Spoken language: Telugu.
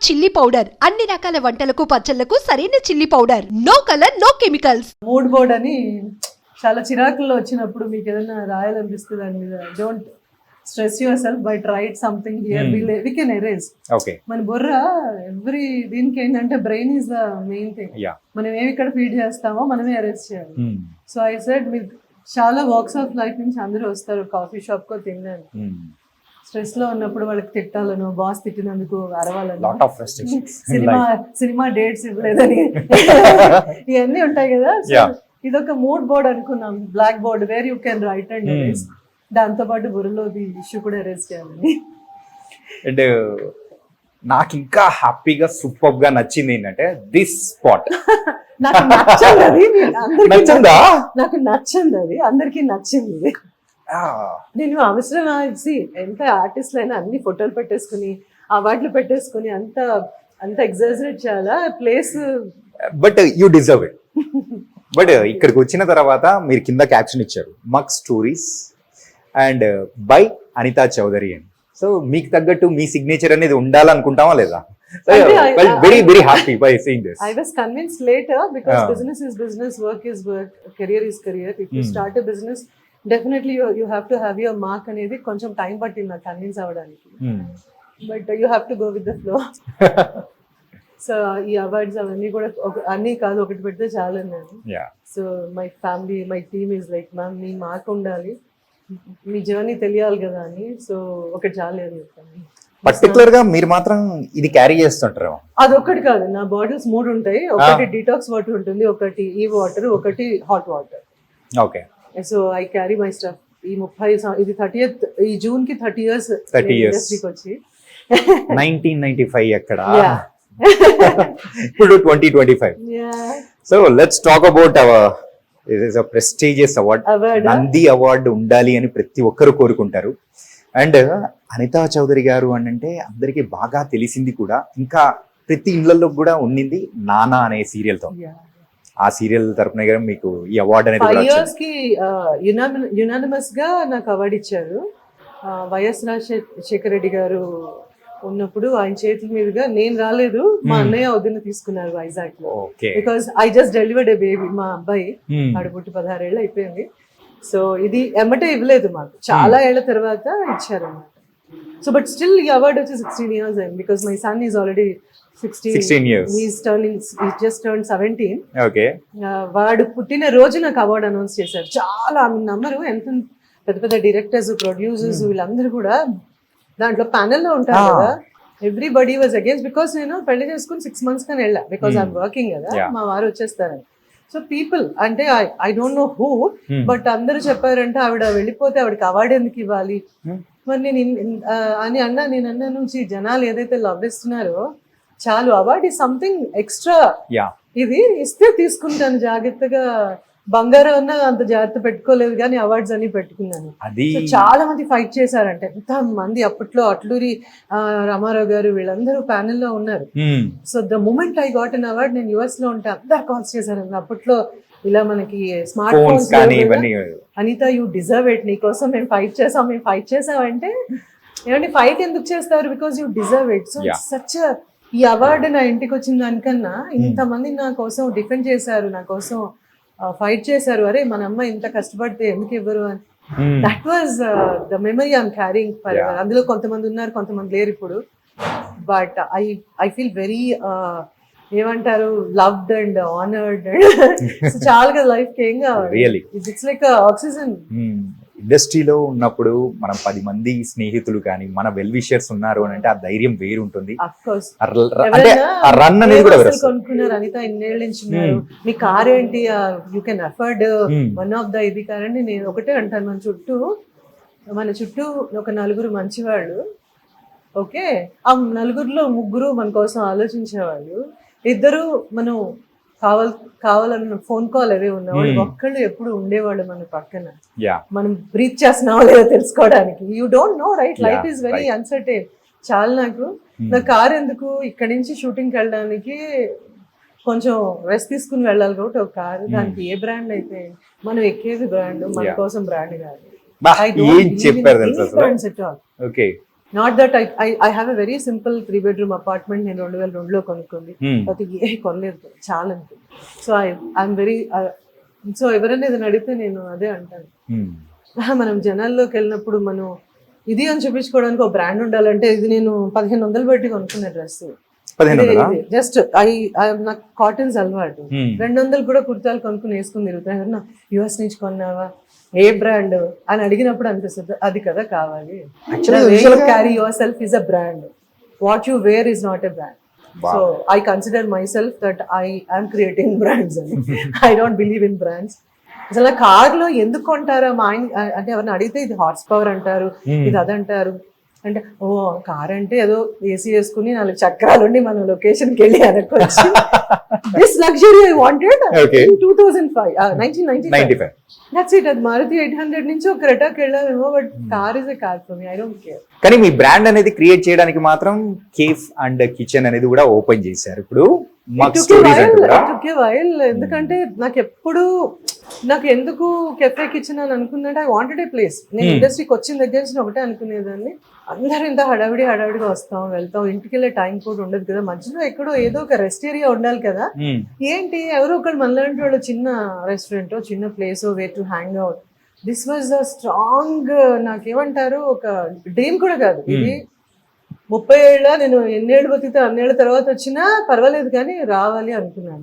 చిల్లీ పౌడర్ అన్ని రకాల వంటలకు పచ్చళ్లకు సరైన chilli powder. No colour no chemicals. Mood board అని చాలా చిరాకుల్లో వచ్చినప్పుడు మీకు ఏదైనా రాయాలనిపిస్తుంది దాని మీద don't stress yourself by write something here we can erase. మన బుర్ర ఎవ్రీ దీనికి ఏంటంటే brain is the main thing. మనం ఏమి ఇక్కడ ఫీడ్ చేస్తామో మనమే అరేంజ్ చేయాలి. సో ఐ సెడ్ మీరు చాలా వాక్స్ ఆఫ్ లైఫ్ నుంచి అందరూ వస్తారు కాఫీ షాప్ కో తినడానికి. స్ట్రెస్ లో ఉన్నప్పుడు వాళ్ళకి తిట్టాలను, బాస్ తిట్టినందుకు అరవాలను, సినిమా డేట్స్ ఇవ్వలేదని ఇవన్నీ ఉంటాయి కదా. ఇదొక మూడ్ బోర్డ్ అనుకున్నాం, black board where you can write and erase. దాంతో పాటు బుర్రలో ఇష్యూ కూడా ఎరేజ్ చేయాలని. అండ్ నాకు ఇంకా హ్యాపీగా సూపర్ గా నచ్చింది ఏంటంటే దిస్ స్పాట్. నాకు నచ్చండి అది, నచ్చిందా? నాకు నచ్చింది అది, అందరికి నచ్చింది. నేను అవసరం ఎంత ఆర్టిస్ట్ అయినా అన్ని ఫోటోలు పెట్టేసుకుని అవార్డులు పెట్టేసుకుని అంత ఎగ్జాజరేట్ చేయాలా place? But you deserve it. But ఇక్కడికి వచ్చిన తర్వాత మీరు కింద క్యాప్షన్ ఇచ్చారు, muck stories and by Anitha Chowdary అని. సో మీకు తగ్గట్టు మీ సిగ్నేచర్ అనేది ఉండాలనుకుంటామా లేదా? Very very happy by seeing this. I was convinced later because business is business, work is work, career is career. If you start a business, definitely you have to have your mark అనేది కొంచెం టైం పట్టింది నాకు కన్విన్స్ అవ్వడానికి. But you have to go with the flow. So ఈ అవార్డ్స్ అవన్నీ కూడా అన్నీ కాదు, ఒకటి పెడితే చాలు నేను. So my family, my team is like ma'am me mark ఉండాలి, మీ జర్నీ తెలియాలి కదా అని. సో ఒకటి చాలు అని చెప్తాను. పర్టికులర్ గా మీరు మాత్రం ఇది క్యారీ చేస్తుంటారు? అదొక్కటి కాదు, నా బాటిల్స్ 3 ఉంటాయి. ఒకటి డీటాక్స్ వాటర్ ఉంటుంది, ఒకటి ఈ వాటర్, ఒకటి hot water. Okay. So I carry my stuff. ఈ 30 ఇది 30th ఈ జూన్ కి 30 years ఇండస్ట్రీకి వచ్చి 1995 ఎక్కడ ఇప్పుడు 2025. So let's talk about our this is a prestigious award. Nandi award ఉండాలి అని ప్రతి ఒక్కరు కోరుకుంటారు. అండ్ అనితా చౌదరి గారు అంటే అందరికి బాగా తెలిసింది కూడా, ఇంకా ప్రతి ఇళ్లలో కూడా ఉండింది నానా అనే సీరియల్ తో. ఆ సీరియల్ తరపున మీకు ఈ అవార్డు అనేది 5 years కి యునానిమస్ గా నాకు అవార్డు ఇచ్చారు. వైఎస్ రాజశేఖర రెడ్డి గారు ఉన్నప్పుడు ఆయన చేతుల మీదుగా, నేను రాలేదు, మా అన్నయ్య వదిన తీసుకున్నారు వైజాగ్ లో. Because I just delivered A baby, మా అబ్బాయి ఆడపుట్టి 16 ఏళ్ళు అయిపోయింది. సో ఇది ఎమ్మటే ఇవ్వలేదు మాకు, చాలా ఏళ్ల తర్వాత ఇచ్చారు అన్నమాట. సో బట్ స్టిల్ ఈ అవార్డు వచ్చి 16 years అయింది. Because my son is already 16 years. He's just turned 17. Okay. వాడు పుట్టిన రోజు నాకు అవార్డు అనౌన్స్ చేశారు. చాలా నమ్మరు, ఎంత పెద్ద పెద్ద డైరెక్టర్స్, ప్రొడ్యూసర్స్ వీళ్ళందరూ కూడా దాంట్లో ప్యానెల్ లో ఉంటారు కదా. Everybody was against. బికాస్ నేను పెళ్లి చేసుకుని 6 months కానీ వెళ్ళా, బికాస్ ఐఎమ్ వర్కింగ్ కదా, మా వారు వచ్చేస్తారని. సో పీపుల్ అంటే I don't know who, but అందరూ చెప్పారంటే ఆవిడ వెళ్ళిపోతే ఆవిడకి అవార్డు ఎందుకు ఇవ్వాలి మరి నేను అని అన్నా. నేను అన్నా నుంచి జనాలు ఏదైతే లవ్ ఇస్తున్నారో చాలు, అవార్డు ఈ సంథింగ్ ఎక్స్ట్రా. ఇది ఇస్తే తీసుకుంటాను జాగ్రత్తగా, బంగారం అన్నా అంత జాగ్రత్త పెట్టుకోలేదు కానీ అవార్డ్స్ అన్ని పెట్టుకున్నాను. చాలా మంది ఫైట్ చేశారంటే, ఎంత మంది అప్పట్లో అట్లూరి రామారావు గారు వీళ్ళందరూ ప్యానెల్ లో ఉన్నారు. So the moment I got an award, నేను US లో ఉంటే అందరు కాల్స్ చేశారు. అప్పట్లో ఇలా మనకి smart phones, Anitha you deserve it, నీకోసం మేము ఫైట్ చేసామంటే ఏమంటే ఫైట్ ఎందుకు చేస్తారు, because you deserve it. So such ఈ అవార్డు నా ఇంటికి వచ్చిన దానికన్నా ఇంతమంది నా కోసం డిఫెండ్ చేశారు, నా కోసం ఫైట్ చేశారు. అరే మన అమ్మ ఇంత కష్టపడితే ఎందుకు ఇవ్వరు అని. That was the memory I'm carrying for ever. అందులో కొంతమంది ఉన్నారు, కొంతమంది లేరు ఇప్పుడు. బట్ ఐ ఫీల్ వెరీ ఏమంటారు, లవ్డ్ అండ్ ఆనర్డ్. చాలా కదా లైఫ్ కి, ఏం కావాలి, ఇట్స్ లైక్ ఆక్సిజన్. ఇండస్ట్రీలో ఉన్నప్పుడు మనం 10 మంది స్నేహితులు కానీ మన వెల్ విషర్స్ ఉన్నారు అని అంటే ఆ ధైర్యం వేరు ఉంటుంది. రన్ అనేది కూడా కొనుక్కున్నారు అనిత, ఇన్నేళ్ళ నుంచి ఉన్నారు, మీ కార్ ఏంటి, you can afford one of the ఇది కార్ అండి. నేను ఒకటే అంటాను, మన చుట్టూ ఒక 4 మంచివాళ్ళు, ఓకే, ఆ 4లో 3 మన కోసం ఆలోచించేవాళ్ళు, 2 మనం కావాలన్న ఫోన్ కాల్ అవే ఉన్నవాళ్ళు, ఒక్కళ్ళు ఎప్పుడు ఉండేవాళ్ళు మన పక్కన. మనం బ్రీత్ చేస్తున్నావా లేదా తెలుసుకోవడానికి. You don't know right, life is very uncertain. చాలా నా కార్ ఎందుకు, ఇక్కడి నుంచి షూటింగ్కి వెళ్ళడానికి కొంచెం రెస్ట్ తీసుకుని వెళ్ళాలి కాబట్టి ఒక కారు, దానికి ఏ బ్రాండ్ అయితే మనం ఎక్కేది బ్రాండ్, మన కోసం బ్రాండ్ కాదు. Not that I have a very simple 3-bedroom apartment నేను 2002లో కొనుక్కుంది, అది ఏ కొనలేదు, చాలా అనుకుంది. సో ఐఎమ్ వెరీ సో ఎవరైనా ఏదైనా అడిగితే నేను అదే అంటాను. మనం జనాల్లోకి వెళ్ళినప్పుడు మనం ఇది అని చూపించుకోవడానికి ఒక బ్రాండ్ ఉండాలంటే ఇది నేను 1500 పెట్టి కొనుక్కున్న డ్రెస్, జస్ట్ నాకు కాటన్స్ అలవాటు, 200 కూడా కుర్తాలు కొనుక్కుని వేసుకుని తిరుగుతాను. ఎవరన్నా యుఎస్ నుంచి కొన్నావా, ఏ బ్రాండ్ అని అడిగినప్పుడు అనిపిస్తుంది అది కదా కావాలి. Carry yourself is a brand, what you wear is not a brand. So I consider myself that I'm creating brands అని. I don't believe in brands. అసలు కార్ లో ఎందుకు కొంటారా మా ఆయన అంటే ఎవరిని అడిగితే ఇది హార్స్ పవర్ అంటారు, ఇది అదంటారు. అంటే ఓ కార్ అంటే ఏదో ఏసీ వేసుకుని 4 చక్రాలు ఉండి మనం లొకేషన్కి వెళ్ళి అనుకోవచ్చు. This luxury I wanted 1995. That's it. అది మారుతి 800 నుంచి ఒక క్రెటాకి వెళ్ళాలేమో, but car is a car for me, I don't care. కానీ మీ బ్రాండ్ అనేది క్రియేట్ చేయడానికి మాత్రం కేఫ్ అండ్ కిచెన్ అనేది కూడా ఓపెన్ చేశారు. ఇప్పుడు ఎందుకంటే నాకు ఎందుకు కెఫే కిచెన్ అని అనుకుందంటే ఐ వాంటెడ్ ఏ ప్లేస్. నేను ఇండస్ట్రీకి వచ్చిన దగ్గర నుంచి ఒకటే అనుకునేదాన్ని, అందరూ ఇంత హడావిడిగా వస్తాం వెళ్తాం, ఇంటికి వెళ్ళే టైం కూడా ఉండదు కదా, మధ్యలో ఎక్కడో ఏదో ఒక రెస్ట్ ఏరియా ఉండాలి కదా. ఏంటి ఎవరో ఒకళ్ళు మనలాంటి వాళ్ళు చిన్న రెస్టారెంట్, చిన్న place, way to hang out. This was a strong, నాకేమంటారు, ఒక డ్రీమ్ కూడా కాదు ఇది. 30 ఏళ్ళ నేను ఎన్నేళ్ళు బతికితే అన్నేళ్ళ తర్వాత వచ్చినా పర్వాలేదు కానీ రావాలి అనుకున్నాను.